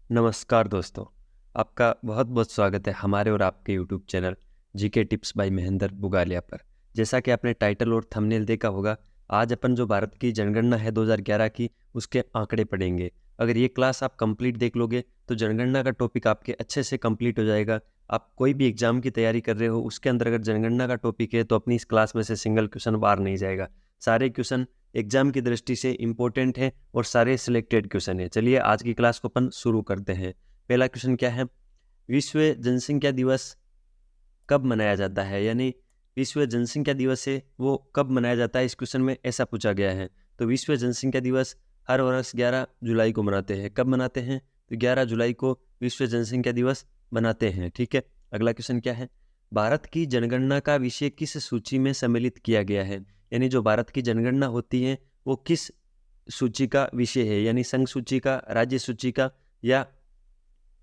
नमस्कार दोस्तों, आपका बहुत बहुत स्वागत है हमारे और आपके YouTube channel GK tips by Mahendra Bugalia पर। जैसा कि आपने टाइटल और थंबनेल देखा होगा, आज अपन जो भारत की जनगणना है 2011 की, उसके आंकड़े पढ़ेंगे। अगर ये क्लास आप कंप्लीट देख लोगे तो जनगणना का टॉपिक आपके अच्छे से कंप्लीट हो जाएगा। आप कोई भी एग्जाम की तैयारी कर रहे हो, उसके अंदर अगर जनगणना का टॉपिक है तो अपनी इस क्लास में से सिंगल क्वेश्चन बाहर नहीं जाएगा। सारे क्वेश्चन एग्जाम की दृष्टि से इंपॉर्टेंट है और सारे सिलेक्टेड क्वेश्चन है। चलिए आज की क्लास को अपन शुरू करते हैं। पहला क्वेश्चन क्या है, विश्व जनसंख्या दिवस कब मनाया जाता है, यानी विश्व जनसंख्या दिवस है वो कब मनाया जाता है, इस क्वेश्चन में ऐसा पूछा गया है। तो विश्व जनसंख्या दिवस हर वर्ष 11 जुलाई को मनाते हैं। कब मनाते हैं? तो 11 जुलाई को विश्व जनसंख्या दिवस मनाते हैं। ठीक है, अगला क्वेश्चन क्या है, भारत की जनगणना का विषय किस सूची में सम्मिलित किया गया है, यानी जो भारत की जनगणना होती है वो किस सूची का विषय है, यानी संघ सूची का, राज्य सूची का या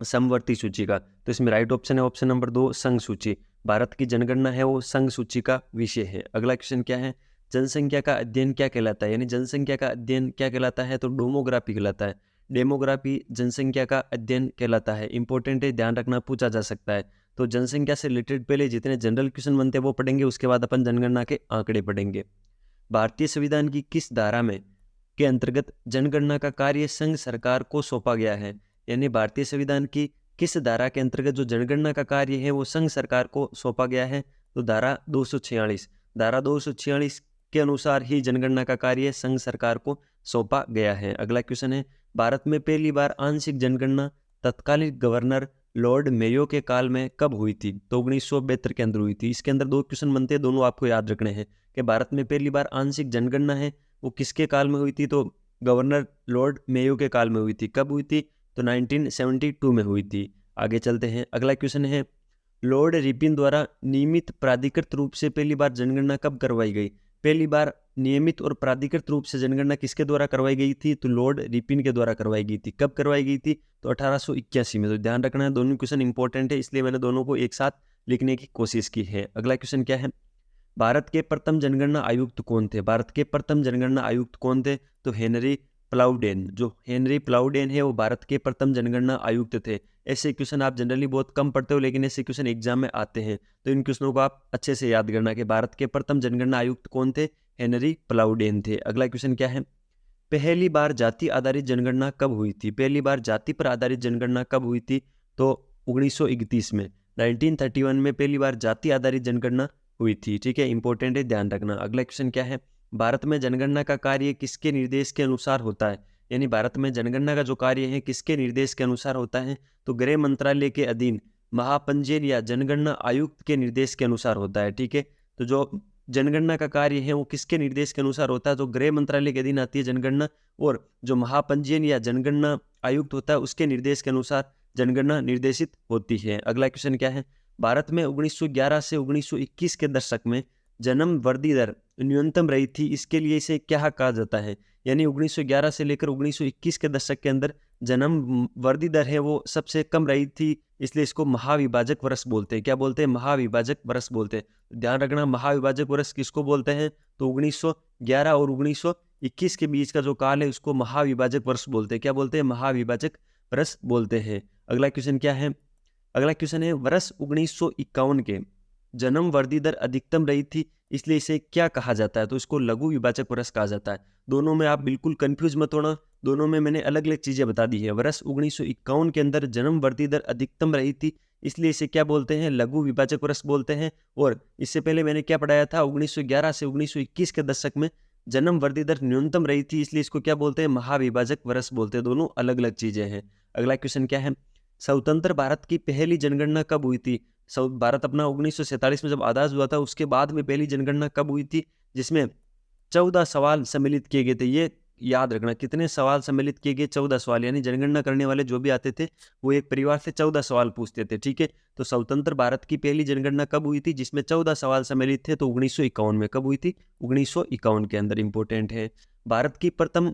समवर्ती सूची का। तो इसमें राइट ऑप्शन है ऑप्शन नंबर 2, संघ सूची। भारत की जनगणना है वो संघ सूची का विषय है। अगला क्वेश्चन क्या है, जनसंख्या का अध्ययन क्या कहलाता है, यानी जनसंख्या का अध्ययन क्या कहलाता है? तो डेमोग्राफी कहलाता है। डेमोग्राफी जनसंख्या का अध्ययन कहलाता है। इंपॉर्टेंट है, ध्यान रखना, पूछा जा सकता है। तो जनसंख्या से रिलेटेड पहले जितने जनरल क्वेश्चन बनते हैं वो पढ़ेंगे, उसके बाद अपन जनगणना के आंकड़े पढ़ेंगे। भारतीय संविधान की किस धारा में के अंतर्गत जनगणना का कार्य संघ सरकार को सौंपा गया है, यानी भारतीय संविधान की किस धारा के अंतर्गत जो जनगणना का कार्य है वो संघ सरकार को सौंपा गया है? तो धारा 246। धारा 246 के अनुसार ही जनगणना का कार्य संघ सरकार को सौंपा गया है। अगला क्वेश्चन है, भारत में पहली बार आंशिक जनगणना तत्कालीन गवर्नर लॉर्ड मेयो के काल में कब हुई थी? तो 1972 के अंदर हुई थी। इसके अंदर दो क्वेश्चन बनते हैं, दोनों आपको याद रखने हैं कि भारत में पहली बार आंशिक जनगणना है वो किसके काल में हुई थी? तो गवर्नर लॉर्ड मेयो के काल में हुई थी। कब हुई थी? तो 1972 में हुई थी। आगे चलते हैं, अगला क्वेश्चन है, लॉर्ड रिपिन द्वारा नियमित प्राधिकृत रूप से पहली बार जनगणना कब करवाई गई? पहली बार नियमित और प्राधिकृत रूप से जनगणना किसके द्वारा करवाई गई थी? तो लॉर्ड रिपिन के द्वारा करवाई गई थी। कब करवाई गई थी? तो 1881 में। तो ध्यान रखना है, दोनों क्वेश्चन इंपॉर्टेंट है, इसलिए मैंने दोनों को एक साथ लिखने की कोशिश की है। अगला क्वेश्चन क्या है, भारत के प्रथम जनगणना आयुक्त कौन थे? भारत के प्रथम जनगणना आयुक्त कौन थे? तो हेनरी प्लाउडेन। जो हेनरी प्लाउडेन है वो भारत के प्रथम जनगणना आयुक्त थे। ऐसे क्वेश्चन आप जनरली बहुत कम पढ़ते हो, लेकिन ऐसे क्वेश्चन एग्जाम में आते हैं, तो इन क्वेश्चनों को आप अच्छे से याद करना कि भारत के प्रथम जनगणना आयुक्त कौन थे? हेनरी प्लाउडेन थे। अगला क्वेश्चन क्या है, पहली बार जाति आधारित जनगणना कब हुई थी? पहली बार जाति पर आधारित जनगणना कब हुई थी? तो 1931 में। 1931 में पहली बार जाति आधारित जनगणना हुई थी। ठीक है, इंपॉर्टेंट है, ध्यान रखना। अगला क्वेश्चन क्या है, भारत में जनगणना का कार्य किसके निर्देश के अनुसार होता है? यानी भारत में जनगणना का जो कार्य है किसके निर्देश के अनुसार होता है? तो गृह मंत्रालय के अधीन महापंजीयन या जनगणना आयुक्त के निर्देश के अनुसार होता है। ठीक है, तो जो जनगणना का कार्य है वो किसके निर्देश के अनुसार होता है? तो गृह मंत्रालय के अधीन आती है जनगणना, और जो महापंजीयन या जनगणना आयुक्त होता है उसके निर्देश के अनुसार जनगणना निर्देशित होती है। अगला क्वेश्चन क्या है, भारत में 1911 से 1921 के दशक में जन्म वृद्धि दर न्यूनतम रही थी, इसके लिए इसे क्या कहा जाता है? यानी 1911 से लेकर 1921 के दशक के अंदर जन्म वृद्धि दर है वो सबसे कम रही थी, इसलिए इसको महाविभाजक वर्ष बोलते हैं। क्या बोलते हैं? महाविभाजक वर्ष बोलते हैं। ध्यान रखना, महाविभाजक वर्ष किसको बोलते हैं? तो 1911 और 1921 के बीच का जो काल है उसको महाविभाजक वर्ष बोलते हैं। क्या बोलते हैं? महाविभाजक वर्ष बोलते हैं। अगला क्वेश्चन क्या है, अगला क्वेश्चन है, वर्ष 1951 के जन्म वृद्धि दर अधिकतम रही थी, इसलिए इसे क्या कहा जाता है? तो इसको लघु विभाजक वर्ष कहा जाता है। दोनों में आप बिल्कुल कंफ्यूज मत होना, दोनों में मैंने अलग अलग चीजें बता दी है। वर्ष 1951 के अंदर जन्म वृद्धि दर अधिकतम रही थी, इसलिए इसे क्या बोलते हैं? लघु विभाजक वर्ष बोलते हैं। और इससे पहले मैंने क्या पढ़ाया था, 1911 से 1921 के दशक में जन्म वृद्धि दर न्यूनतम रही थी, इसलिए इसको क्या बोलते हैं? महाविभाजक वर्ष बोलते हैं। दोनों अलग अलग चीजें हैं। अगला क्वेश्चन क्या है, स्वतंत्र भारत की पहली जनगणना कब हुई थी? भारत अपना 1947 में जब आजाद हुआ था उसके बाद में पहली जनगणना कब हुई थी, जिसमें 14 सवाल सम्मिलित किए गए थे। ये याद रखना, कितने सवाल सम्मिलित किए गए? 14 सवाल, यानी जनगणना करने वाले जो भी आते थे वो एक परिवार से 14 सवाल पूछते थे। ठीक है, तो स्वतंत्र भारत की पहली जनगणना कब हुई थी जिसमें 14 सवाल सम्मिलित थे? तो 1951 में। कब हुई थी? 1951 के अंदर। इंपॉर्टेंट है। भारत की प्रथम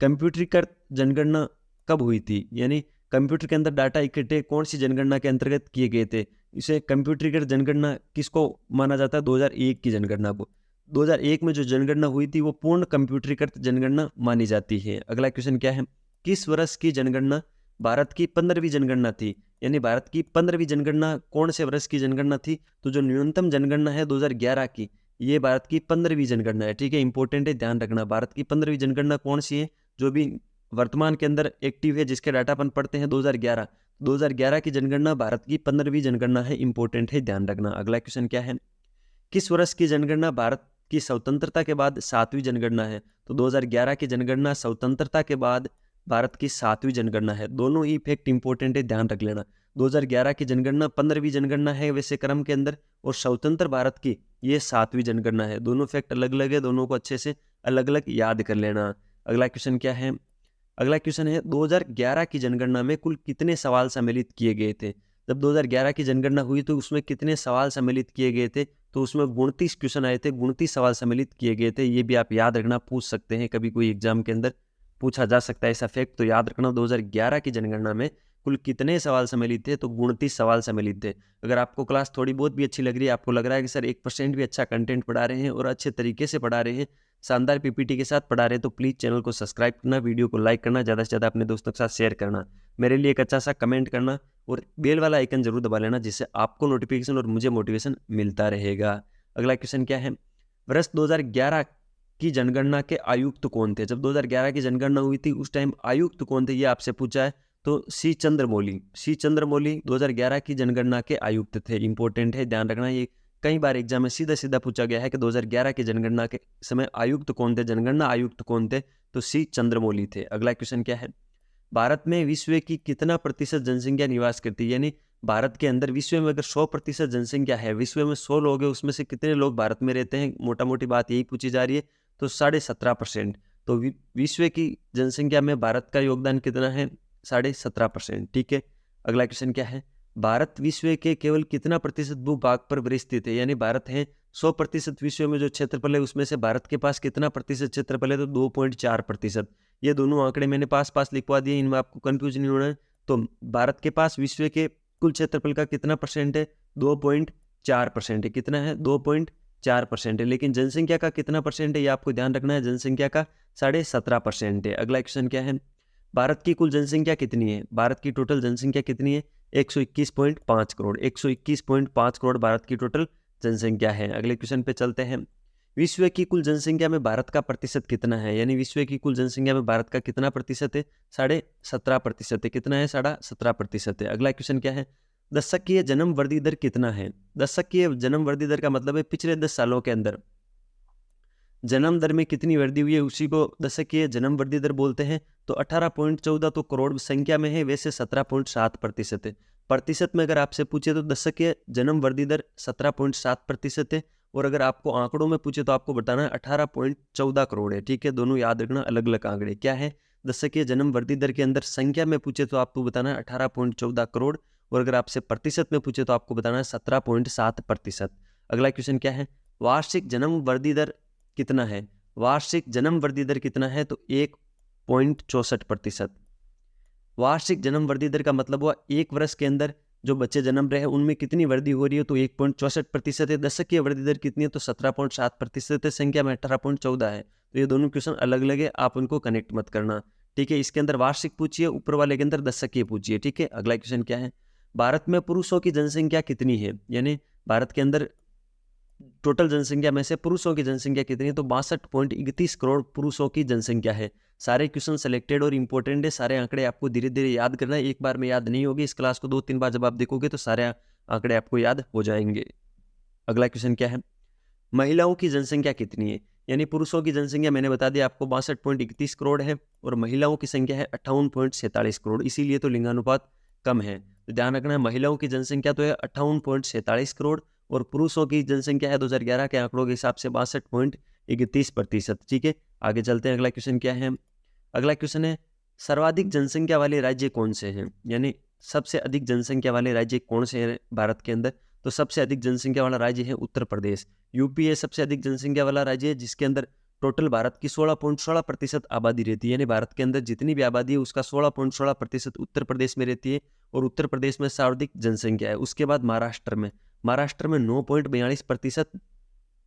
कंप्यूटरीकृत जनगणना कब हुई थी? यानी कंप्यूटर के अंदर डाटा इकट्ठे कौन सी जनगणना के अंतर्गत किए गए थे? इसे कंप्यूटरीकृत जनगणना किसको माना जाता है? 2001 की जनगणना को। 2001 में जो जनगणना हुई थी वो पूर्ण कंप्यूटरीकृत जनगणना मानी जाती है। अगला क्वेश्चन क्या है, किस वर्ष की जनगणना भारत की 15वीं जनगणना थी, यानी भारत की 15वीं जनगणना कौन से वर्ष की जनगणना थी? तो जो न्यूनतम जनगणना है 2011 की, ये भारत की 15वीं जनगणना है। ठीक है, इंपॉर्टेंट है, ध्यान रखना। भारत की 15वीं जनगणना कौन सी है? जो भी वर्तमान के अंदर एक्टिव है, जिसके डाटा अपन पढ़ते हैं 2011 की जनगणना भारत की 15वीं जनगणना है, इंपॉर्टेंट है, ध्यान रखना। अगला क्वेश्चन क्या है? किस वर्ष की जनगणना भारत की स्वतंत्रता के बाद 7वीं जनगणना है? तो 2011 की जनगणना स्वतंत्रता के बाद भारत की 7वीं जनगणना है। दोनों ही फैक्ट इंपॉर्टेंट है, ध्यान रख लेना। 2011 की जनगणना 15वीं जनगणना है वैसे क्रम के अंदर, और स्वतंत्र भारत की ये 7वीं जनगणना है। दोनों फैक्ट अलग अलग है, दोनों को अच्छे से अलग अलग याद कर लेना। अगला क्वेश्चन क्या है? अगला क्वेश्चन है 2011 की जनगणना में कुल कितने सवाल सम्मिलित किए गए थे? जब 2011 की जनगणना हुई तो उसमें कितने सवाल सम्मिलित किए गए थे? तो उसमें 29 क्वेश्चन आए थे, 29 सवाल सम्मिलित किए गए थे। ये भी आप याद रखना, पूछ सकते हैं कभी कोई एग्जाम के अंदर, पूछा जा सकता है ऐसा फैक्ट, तो याद रखना 2011 की जनगणना में कुल कितने सवाल सम्मिलित थे? तो 29 सवाल सम्मिलित थे। अगर आपको क्लास थोड़ी बहुत भी अच्छी लग रही है, आपको लग रहा है कि सर 1% भी अच्छा कंटेंट पढ़ा रहे हैं और अच्छे तरीके से पढ़ा रहे हैं, शानदार पीपीटी के साथ पढ़ा रहे हैं, तो प्लीज़ चैनल को सब्सक्राइब करना, वीडियो को लाइक करना, ज़्यादा से ज़्यादा अपने दोस्तों के साथ शेयर करना, मेरे लिए एक अच्छा सा कमेंट करना और बेल वाला आइकन जरूर दबा लेना, जिससे आपको नोटिफिकेशन और मुझे मोटिवेशन मिलता रहेगा। अगला क्वेश्चन क्या है? वर्ष 2011 की जनगणना के आयुक्त कौन थे? जब 2011 की जनगणना हुई थी उस टाइम आयुक्त कौन थे, ये आपसे पूछा है। तो सी चंद्रमौली 2011 की जनगणना के आयुक्त थे। इंपॉर्टेंट है, ध्यान रखना। ये कई बार एग्जाम में सीधा सीधा पूछा गया है कि 2011 की जनगणना के समय आयुक्त कौन थे, जनगणना आयुक्त कौन थे? तो सी चंद्रमौली थे। अगला क्वेश्चन क्या है? भारत में विश्व की कितना प्रतिशत जनसंख्या निवास करती है? यानी भारत के अंदर विश्व में अगर 100% जनसंख्या है, विश्व में 100 लोग हैं, उसमें से कितने लोग भारत में रहते हैं? मोटा मोटी बात यही पूछी जा रही है। तो 17.5%। तो विश्व की जनसंख्या में भारत का योगदान कितना है? 17.5%। ठीक है, अगला क्वेश्चन क्या है? भारत विश्व के केवल कितना प्रतिशत भूभाग पर विस्तृत है? यानी भारत है 100% विश्व में जो क्षेत्रफल है उसमें से भारत के पास कितना प्रतिशत क्षेत्रफल है? तो 2.4%। ये दोनों आंकड़े मैंने पास पास लिखवा दिए, इनमें आपको कंफ्यूज नहीं होना है। तो भारत के पास विश्व के कुल क्षेत्रफल का कितना परसेंट है? 2.4% है। कितना है? 2.4% है। लेकिन जनसंख्या का कितना परसेंट है ये आपको ध्यान रखना है, जनसंख्या का 17.5% है। अगला क्वेश्चन क्या है? भारत की कुल जनसंख्या कितनी है? भारत की टोटल जनसंख्या कितनी है? 121.5 करोड़। 121.5 करोड़ भारत की टोटल जनसंख्या है। अगले क्वेश्चन पे चलते हैं। विश्व की कुल जनसंख्या में भारत का प्रतिशत कितना है? यानी विश्व की कुल जनसंख्या में भारत का कितना प्रतिशत है? 17.5% है। कितना है? 17.5% है। अगला क्वेश्चन क्या है? दशकीय जन्म वृद्धि दर कितना है? दशकीय जन्म वृद्धि दर का मतलब है पिछले 10 सालों के अंदर जन्म दर में कितनी वृद्धि हुई है, उसी को दशकीय जन्म वृद्धि दर बोलते हैं। तो 18.14 तो करोड़ संख्या में है, वैसे 17.7% है। प्रतिशत में अगर आपसे पूछे तो दशकीय जन्म वृद्धि दर 17.7% है, और अगर आपको आंकड़ों में पूछे तो आपको बताना है 18.14 करोड़ है। ठीक है, दोनों याद रखना, अलग अलग आंकड़े क्या है। दशकीय जन्म वृद्धि दर के अंदर संख्या में पूछे तो आपको बताना है 18.14 करोड़, और अगर आपसे प्रतिशत में पूछे तो आपको बताना है 17.7%। अगला क्वेश्चन क्या है? वार्षिक जन्म वृद्धि दर कितना है? वार्षिक जन्म वृद्धि दर कितना है? तो 1.64%। वार्षिक जन्म वृद्धि दर का मतलब हुआ एक वर्ष के अंदर जो बच्चे जन्म रहे हैं उनमें कितनी वृद्धि हो रही है, तो 1.64% है। दशकीय वृद्धि दर कितनी है? तो 17.7% है। संख्या में 18.14 है। तो ये दोनों क्वेश्चन अलग अलग है, आप उनको कनेक्ट मत करना। ठीक है, इसके अंदर वार्षिक पूछिए, ऊपर वाले के अंदर दशकीय पूछिए। ठीक है, अगला क्वेश्चन क्या है? भारत में पुरुषों की जनसंख्या कितनी है? यानी भारत के अंदर टोटल जनसंख्या में से पुरुषों की जनसंख्या कितनी है? तो 62.31 करोड़ पुरुषों की जनसंख्या है। सारे क्वेश्चन सिलेक्टेड और इंपॉर्टेंट है, सारे आंकड़े आपको धीरे धीरे याद करना है, एक बार में याद नहीं होगी। इस क्लास को 2-3 बार जब आप देखोगे तो सारे आंकड़े आपको याद हो जाएंगे। अगला क्वेश्चन क्या है? महिलाओं की जनसंख्या कितनी है? यानी पुरुषों की जनसंख्या मैंने बता दिया आपको 62.31 करोड़ है, और महिलाओं की संख्या है 58.47 करोड़, इसीलिए तो लिंगानुपात कम है। तो ध्यान रखना है, महिलाओं की जनसंख्या तो है 58.47 करोड़, और पुरुषों की जनसंख्या है 2011 के आंकड़ों के हिसाब से 62.31%। ठीक है, आगे चलते हैं। अगला क्वेश्चन क्या है? अगला क्वेश्चन है सर्वाधिक जनसंख्या वाले राज्य कौन से हैं? यानी सबसे अधिक जनसंख्या वाले राज्य कौन से हैं भारत के अंदर? तो सबसे अधिक जनसंख्या वाला राज्य है उत्तर प्रदेश। यूपी है सबसे अधिक जनसंख्या वाला राज्य है, जिसके अंदर टोटल भारत की 16.16% आबादी रहती है। यानी भारत के अंदर जितनी भी आबादी है उसका 16.16% उत्तर प्रदेश में रहती है, और उत्तर प्रदेश में सर्वाधिक जनसंख्या है। उसके बाद महाराष्ट्र में 9.42%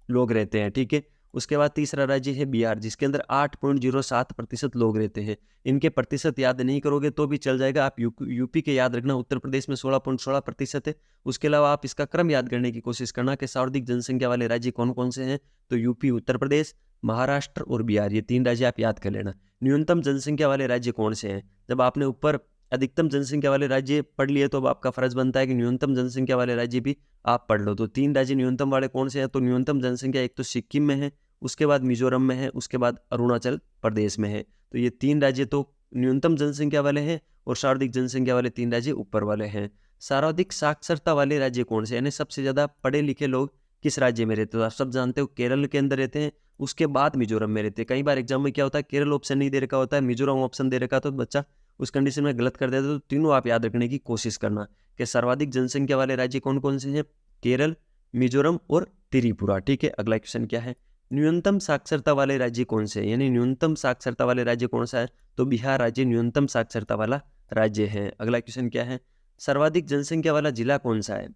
लोग रहते हैं। ठीक है, उसके बाद तीसरा राज्य है बिहार, जिसके अंदर 8.07% लोग रहते हैं। इनके प्रतिशत याद नहीं करोगे तो भी चल जाएगा, आप यूपी के याद रखना। उत्तर प्रदेश में 16.16% है। उसके अलावा आप इसका क्रम याद करने की कोशिश करना कि सर्वाधिक जनसंख्या वाले राज्य कौन कौन से हैं, तो यूपी, उत्तर प्रदेश, महाराष्ट्र और बिहार, ये 3 राज्य आप याद कर लेना। न्यूनतम जनसंख्या वाले राज्य कौन से हैं? जब आपने ऊपर अधिकतम जनसंख्या वाले राज्य पढ़ लिए तो अब आपका फर्ज बनता है कि न्यूनतम जनसंख्या वाले राज्य भी आप पढ़ लो। तो 3 राज्य न्यूनतम वाले कौन से हैं? तो न्यूनतम जनसंख्या एक तो सिक्किम में है, उसके बाद मिजोरम में है, उसके बाद अरुणाचल प्रदेश में है। तो ये 3 राज्य तो न्यूनतम जनसंख्या वाले हैं और सर्वाधिक जनसंख्या वाले 3 राज्य ऊपर वाले हैं। सर्वाधिक साक्षरता वाले राज्य कौन से, यानी सबसे ज्यादा पढ़े लिखे लोग किस राज्य में रहते हो? आप सब जानते हो केरल के अंदर रहते हैं, उसके बाद मिजोरम में रहते हैं। कई बार एग्जाम में क्या होता है, केरल ऑप्शन नहीं दे रखा होता है, मिजोरम ऑप्शन दे रखा, तो बच्चा उस कंडीशन में गलत कर देता है। तो तीनों आप याद रखने की कोशिश करना कि सर्वाधिक जनसंख्या वाले राज्य कौन कौन से हैं, केरल, मिजोरम और त्रिपुरा। ठीक है, अगला क्वेश्चन क्या है, न्यूनतम साक्षरता वाले राज्य कौन से हैं, यानी न्यूनतम साक्षरता वाले राज्य कौन सा है? तो बिहार राज्य न्यूनतम साक्षरता वाला राज्य है। अगला क्वेश्चन क्या है, सर्वाधिक जनसंख्या वाला जिला कौन सा है?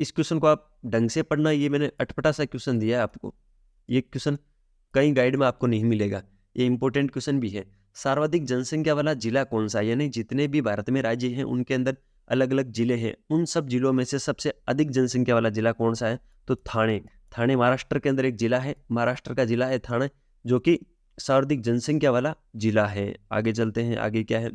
इस क्वेश्चन को आप ढंग से पढ़ना, ये मैंने अटपटा सा क्वेश्चन दिया है आपको, ये क्वेश्चन कहीं गाइड में आपको नहीं मिलेगा, ये इंपॉर्टेंट क्वेश्चन भी है। सर्वाधिक जनसंख्या वाला जिला कौन सा है, यानी जितने भी भारत में राज्य हैं उनके अंदर अलग अलग जिले हैं, उन सब जिलों में से सबसे अधिक जनसंख्या वाला जिला कौन सा है? तो थाने। थाने महाराष्ट्र के अंदर एक जिला है, महाराष्ट्र का जिला है थाने, जो कि सर्वाधिक जनसंख्या वाला जिला है। आगे चलते हैं, आगे क्या है,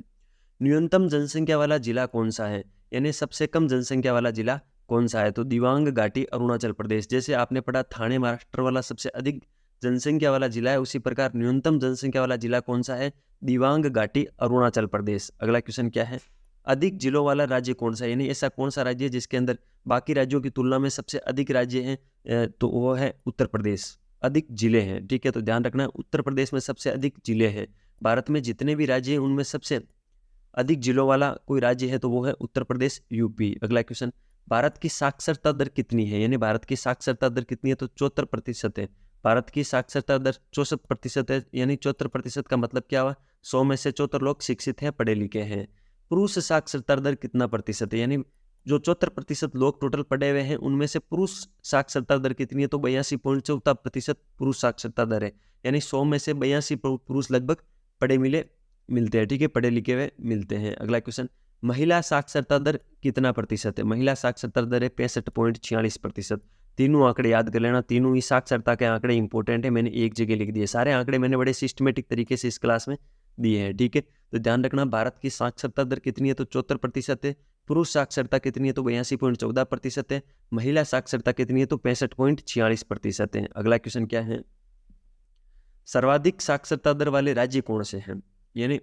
न्यूनतम जनसंख्या वाला जिला कौन सा है, यानी सबसे कम जनसंख्या वाला जिला कौन सा है? तो दिबांग घाटी अरुणाचल प्रदेश। जैसे आपने पढ़ा थाने महाराष्ट्र वाला सबसे अधिक जनसंख्या वाला जिला है, उसी प्रकार न्यूनतम जनसंख्या वाला जिला कौन सा है? दिबांग घाटी अरुणाचल प्रदेश। अगला क्वेश्चन क्या है, अधिक जिलों वाला राज्य कौन सा है, यानी ऐसा कौन सा राज्य है जिसके अंदर बाकी राज्यों की तुलना में सबसे अधिक राज्य हैं? तो वो है उत्तर प्रदेश, अधिक जिले हैं। ठीक है, तो ध्यान रखना उत्तर प्रदेश में सबसे अधिक जिले हैं। भारत में जितने भी राज्य हैं उनमें सबसे अधिक जिलों वाला कोई राज्य है तो वो है उत्तर प्रदेश, यूपी। अगला क्वेश्चन, भारत की साक्षरता दर कितनी है, यानी भारत की साक्षरता दर कितनी है? तो 74% है। भारत की साक्षरता दर 64% है, यानी 74% का मतलब क्या हुआ? 100 में से 74 लोग शिक्षित हैं, पढ़े लिखे हैं। पुरुष साक्षरता दर कितना प्रतिशत है, यानी जो 74% लोग टोटल पढ़े हुए हैं उनमें से पुरुष साक्षरता दर कितनी है? तो 82.14% पुरुष साक्षरता दर है, यानी 100 में से 82 पुरुष लगभग पढ़े मिलते हैं। ठीक है, पढ़े लिखे हुए मिलते हैं। अगला क्वेश्चन, महिला साक्षरता दर कितना प्रतिशत है? महिला साक्षरता दर है 65.46%। तीनों आंकड़े याद कर लेना, तीनों ही साक्षरता के आंकड़े इंपॉर्टेंट है, मैंने एक जगह लिख दिए। सारे आंकड़े मैंने बड़े सिस्टमेटिक तरीके से इस क्लास में दिए हैं। ठीक है, तो ध्यान रखना, भारत की साक्षरता दर कितनी है? तो 74% है। पुरुष साक्षरता कितनी है? तो 82.14% है। महिला साक्षरता कितनी है? तो 65.46% है। अगला क्वेश्चन क्या है, सर्वाधिक साक्षरता दर वाले राज्य कौन से हैं, यानी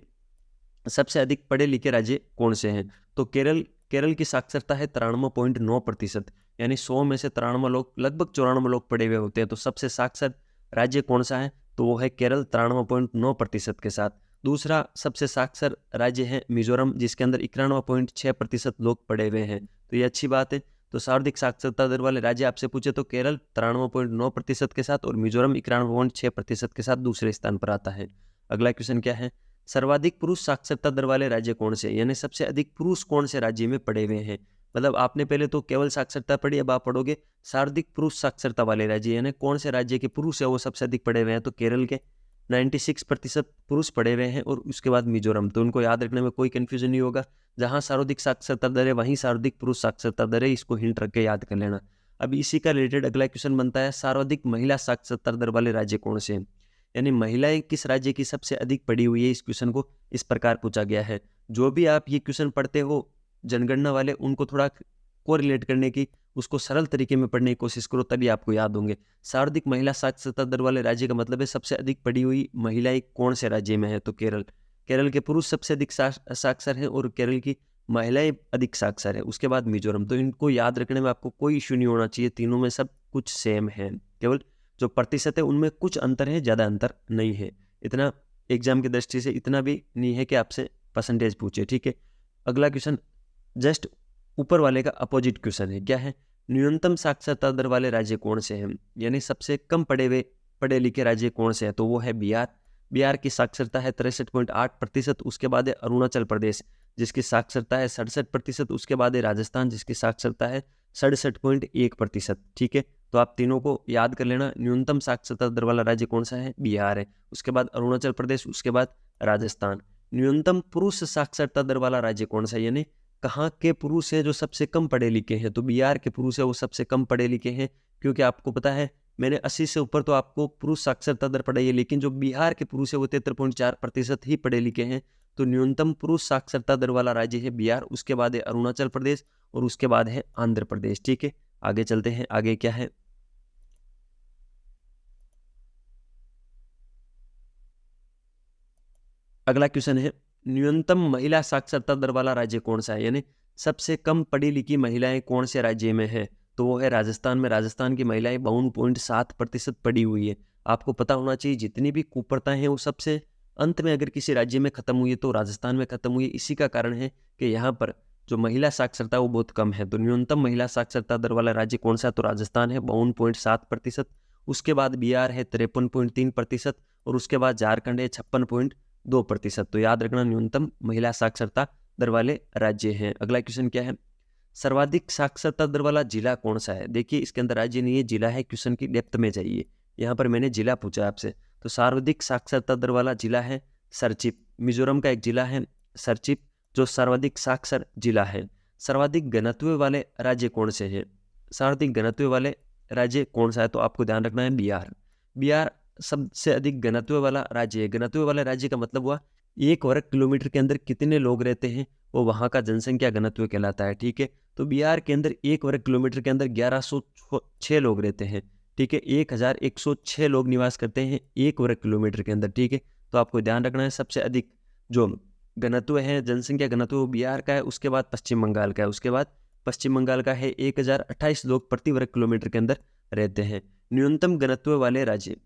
सबसे अधिक पढ़े लिखे राज्य कौन से हैं? तो केरल की साक्षरता है 93.9%, यानी 100 में से 93 लोग, लगभग 94 लोग पढ़े हुए होते हैं। तो सबसे साक्षर राज्य कौन सा है? तो वो है केरल, 93.9% के साथ। दूसरा सबसे साक्षर राज्य है मिजोरम, जिसके अंदर 91.6% लोग पढ़े हुए हैं। तो ये अच्छी बात है। तो सर्वाधिक साक्षरता दर वाले राज्य आपसे पूछे तो केरल 93.9% के साथ और मिजोरम 91.6% के साथ दूसरे स्थान पर आता है। अगला क्वेश्चन क्या है, सर्वाधिक पुरुष साक्षरता दर वाले राज्य कौन से, यानी सबसे अधिक पुरुष कौन से राज्य में पढ़े हुए हैं? मतलब आपने पहले तो केवल साक्षरता पढ़ी, अब आप पढ़ोगे सर्वाधिक पुरुष साक्षरता वाले राज्य, यानी कौन से राज्य के पुरुष है वो सबसे अधिक पढ़े हुए हैं? तो केरल के 96% पुरुष पढ़े हुए हैं और उसके बाद मिजोरम। तो उनको याद रखने में कोई कंफ्यूजन नहीं होगा, जहां सर्वाधिक साक्षरता दर है वहीं सर्वाधिक पुरुष साक्षरता दर है, इसको हिंट रख के याद कर लेना। अब इसी का रिलेटेड अगला क्वेश्चन बनता है, सर्वाधिक महिला साक्षरता दर वाले राज्य कौन से हैं, यानी महिलाएं किस राज्य की सबसे अधिक पढ़ी हुई है? इस क्वेश्चन को इस प्रकार पूछा गया है। जो भी आप ये क्वेश्चन पढ़ते हो जनगणना वाले, उनको थोड़ा को रिलेट करने की, उसको सरल तरीके में पढ़ने की कोशिश करो, तभी आपको याद होंगे। सर्वाधिक महिला साक्षरता दर वाले राज्य का मतलब है सबसे अधिक पढ़ी हुई महिलाएं कौन से राज्य में है? तो केरल के पुरुष सबसे अधिक साक्षर हैं और केरल की महिलाएं अधिक साक्षर है। उसके बाद मिजोरम। तो इनको याद रखने में आपको कोई इश्यू नहीं होना चाहिए, तीनों में सब कुछ सेम है, केवल जो प्रतिशत है उनमें कुछ अंतर है, ज़्यादा अंतर नहीं है। इतना एग्जाम की दृष्टि से इतना भी नहीं है कि आपसे परसेंटेज पूछे। ठीक है, अगला क्वेश्चन जस्ट ऊपर वाले का अपोजिट क्वेश्चन है। क्या है, न्यूनतम साक्षरता दर वाले राज्य कौन से हैं, यानी सबसे कम पढ़े लिखे राज्य कौन से हैं? तो वो है बिहार। बिहार की साक्षरता है 63.8%। उसके बाद है अरुणाचल प्रदेश, जिसकी साक्षरता है 67%। उसके बाद है राजस्थान, जिसकी साक्षरता है 67.1%। ठीक है, तो आप तीनों को याद कर लेना। न्यूनतम साक्षरता दर वाला राज्य कौन सा है? बिहार है। उसके बाद अरुणाचल प्रदेश, उसके बाद राजस्थान। न्यूनतम पुरुष साक्षरता दर वाला राज्य कौन सा है, यानी कहाँ के पुरुष हैं जो सबसे कम पढ़े लिखे हैं? तो बिहार के पुरुष है वो सबसे कम पढ़े लिखे हैं, क्योंकि आपको पता है मैंने 80 से ऊपर तो आपको पुरुष साक्षरता दर पढ़ाई है, लेकिन जो बिहार के पुरुष है वो 73.4% ही पढ़े लिखे हैं। तो न्यूनतम पुरुष साक्षरता दर वाला राज्य है बिहार, उसके बाद है अरुणाचल प्रदेश और उसके बाद है आंध्र प्रदेश। ठीक है, आगे चलते हैं। आगे क्या है? अगला क्वेश्चन है न्यूनतम महिला साक्षरता दर वाला राज्य कौन सा है, यानी सबसे कम पढ़ी लिखी महिलाएं कौन से राज्य में है? तो वो है राजस्थान में। राजस्थान की महिलाएं 52.7% पढ़ी हुई है। आपको पता होना चाहिए जितनी भी कुप्रथाएं हैं वो सबसे अंत में अगर किसी राज्य में खत्म हुई है तो राजस्थान में खत्म हुई है। इसी का कारण है कि यहाँ पर जो महिला साक्षरता वो बहुत कम है। तो न्यूनतम महिला साक्षरता दर वाला राज्य कौन सा है? तो राजस्थान है 52.7%। उसके बाद बिहार है 53.3% और उसके बाद झारखंड है 56.2%। तो याद रखना न्यूनतम महिला साक्षरता दर वाले राज्य हैं। अगला क्वेश्चन क्या है? सर्वाधिक साक्षरता दर वाला जिला कौन सा है? देखिए इसके अंदर राज्य नहीं है, जिला है। क्वेश्चन की डेप्थ में जाइए, यहाँ पर मैंने जिला पूछा आपसे। तो सर्वाधिक साक्षरता दर वाला जिला है सरचिप। मिजोरम का एक जिला है सरचिप जो सर्वाधिक साक्षर जिला है। सर्वाधिक घनत्व वाले राज्य कौन से हैं? सर्वाधिक घनत्व वाले राज्य कौन सा है? तो आपको ध्यान रखना है बिहार। बिहार सबसे अधिक घनत्व वाला राज्य है। घनत्व वाले राज्य का मतलब हुआ 1 वर्ग किलोमीटर के अंदर कितने लोग रहते हैं, वो वहाँ का जनसंख्या घनत्व कहलाता है। ठीक है, तो बिहार के अंदर 1 वर्ग किलोमीटर के अंदर 1106 लोग रहते हैं। ठीक है, 1106 लोग निवास करते हैं 1 वर्ग किलोमीटर के अंदर। ठीक है, तो आपको ध्यान रखना है सबसे अधिक जो घनत्व है, जनसंख्या घनत्व, वो बिहार का है। उसके बाद पश्चिम बंगाल का है। उसके बाद पश्चिम बंगाल का है 1028 लोग प्रति वर्ग किलोमीटर के अंदर रहते हैं। न्यूनतम घनत्व वाले राज्य,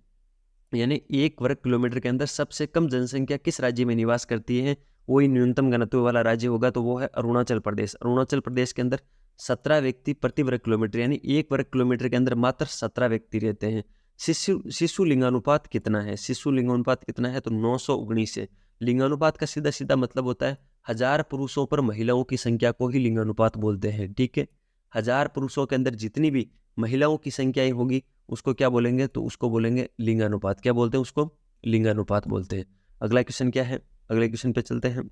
यानी 1 वर्ग किलोमीटर के अंदर सबसे कम जनसंख्या किस राज्य में निवास करती है, वही न्यूनतम घनत्व वाला राज्य होगा। तो वो है अरुणाचल प्रदेश। अरुणाचल प्रदेश के अंदर 17 व्यक्ति प्रति वर्ग किलोमीटर, यानी 1 वर्ग किलोमीटर के अंदर मात्र 17 व्यक्ति रहते हैं। शिशु लिंगानुपात कितना है? शिशु लिंगानुपात कितना है? तो 919 है। लिंगानुपात का सीधा सीधा मतलब होता है 1000 पुरुषों पर महिलाओं की संख्या को ही लिंगानुपात बोलते हैं। ठीक है, 1000 पुरुषों के अंदर जितनी भी महिलाओं की संख्याएं होगी उसको क्या बोलेंगे? तो उसको बोलेंगे लिंगानुपात। क्या बोलते हैं उसको? लिंगानुपात बोलते हैं। अगला क्वेश्चन क्या है? अगले क्वेश्चन पे चलते हैं।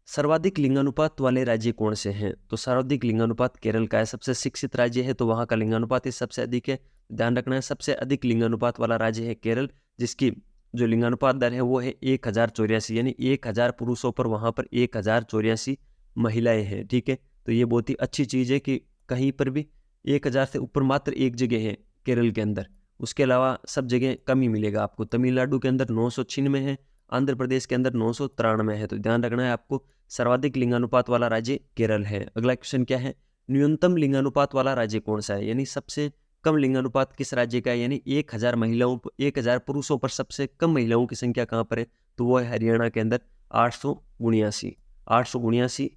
सर्वाधिक लिंगानुपात वाले राज्य कौन से हैं? तो सर्वाधिक लिंगानुपात केरल का है। सबसे शिक्षित राज्य है तो वहाँ का लिंगानुपात ही सबसे अधिक है। ध्यान रखना है सबसे अधिक लिंगानुपात वाला राज्य है केरल, जिसकी जो लिंगानुपात दर है वो है 1084, यानी 1000 पुरुषों पर वहाँ पर 1084 महिलाएं हैं। ठीक है, तो ये बहुत ही अच्छी चीज़ है कि कहीं पर भी 1000 से ऊपर मात्र एक जगह है केरल के अंदर, उसके अलावा सब जगह कम ही मिलेगा आपको। तमिलनाडु के अंदर 996 है, आंध्र प्रदेश के अंदर 993 है। तो ध्यान रखना है आपको, सर्वाधिक लिंगानुपात वाला राज्य केरल है। अगला क्वेश्चन क्या है? न्यूनतम लिंगानुपात वाला राज्य कौन सा है, यानी सबसे कम लिंगानुपात किस राज्य का है? यानी 1000 महिलाओं 1000 पुरुषों पर सबसे कम महिलाओं की संख्या कहाँ पर है? तो वो है हरियाणा के अंदर 879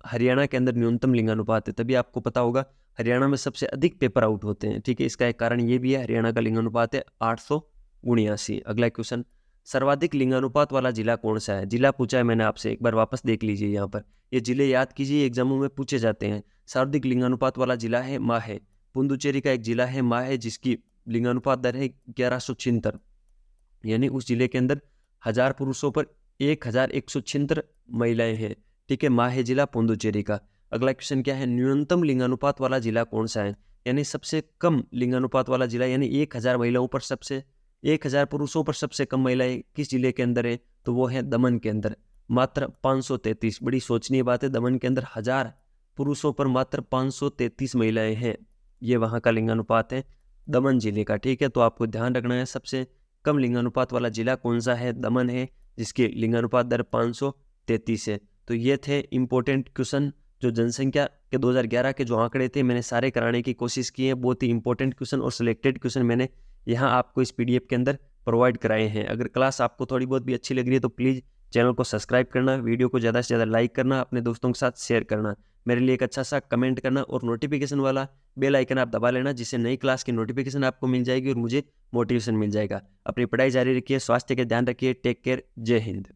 हरियाणा के अंदर न्यूनतम लिंगानुपात है। तभी आपको पता होगा हरियाणा में सबसे अधिक पेपर आउट होते हैं। ठीक है, इसका एक कारण ये भी है, हरियाणा का लिंगानुपात है 879। अगला क्वेश्चन, सर्वाधिक लिंगानुपात वाला जिला कौन सा है? जिला पूछा है मैंने आपसे, एक बार वापस देख लीजिए। यहाँ पर ये जिले याद कीजिए, एग्जामों में पूछे जाते हैं। सर्वाधिक लिंगानुपात वाला जिला है माहे। पुडुचेरी का एक जिला है माहे, जिसकी लिंगानुपात दर है 1176, यानी उस जिले के अंदर 1000 पुरुषों पर 1176 महिलाएं हैं। ठीक है, माहे जिला पुडुचेरी का। अगला क्वेश्चन क्या है? न्यूनतम लिंगानुपात वाला जिला कौन सा है, यानी सबसे कम लिंगानुपात वाला जिला, यानी 1000 महिलाओं पर सबसे 1000 पुरुषों पर सबसे कम महिलाएं किस जिले के अंदर है? तो वो है दमन के अंदर, मात्र 533। बड़ी सोचनीय बात है, दमन के अंदर 1000 पुरुषों पर मात्र 533 महिलाएं हैं। ये वहाँ का लिंगानुपात है दमन जिले का। ठीक है, तो आपको ध्यान रखना है सबसे कम लिंगानुपात वाला जिला कौन सा है? दमन है, जिसकी लिंगानुपात दर 533 है। तो ये थे इंपॉर्टेंट क्वेश्चन जो जनसंख्या के 2011 के जो आंकड़े थे, मैंने सारे कराने की कोशिश की है। बहुत ही इंपॉर्टेंट क्वेश्चन और सिलेक्टेड क्वेश्चन मैंने यहाँ आपको इस PDF के अंदर प्रोवाइड कराए हैं। अगर क्लास आपको थोड़ी बहुत भी अच्छी लग रही है तो प्लीज़ चैनल को सब्सक्राइब करना, वीडियो को ज़्यादा से ज़्यादा लाइक करना, अपने दोस्तों के साथ शेयर करना, मेरे लिए एक अच्छा सा कमेंट करना और नोटिफिकेशन वाला बेल आइकन आप दबा लेना, जिससे नई क्लास की नोटिफिकेशन आपको मिल जाएगी और मुझे मोटिवेशन मिल जाएगा। अपनी पढ़ाई जारी रखिए, स्वास्थ्य का ध्यान रखिए। टेक केयर, जय हिंद।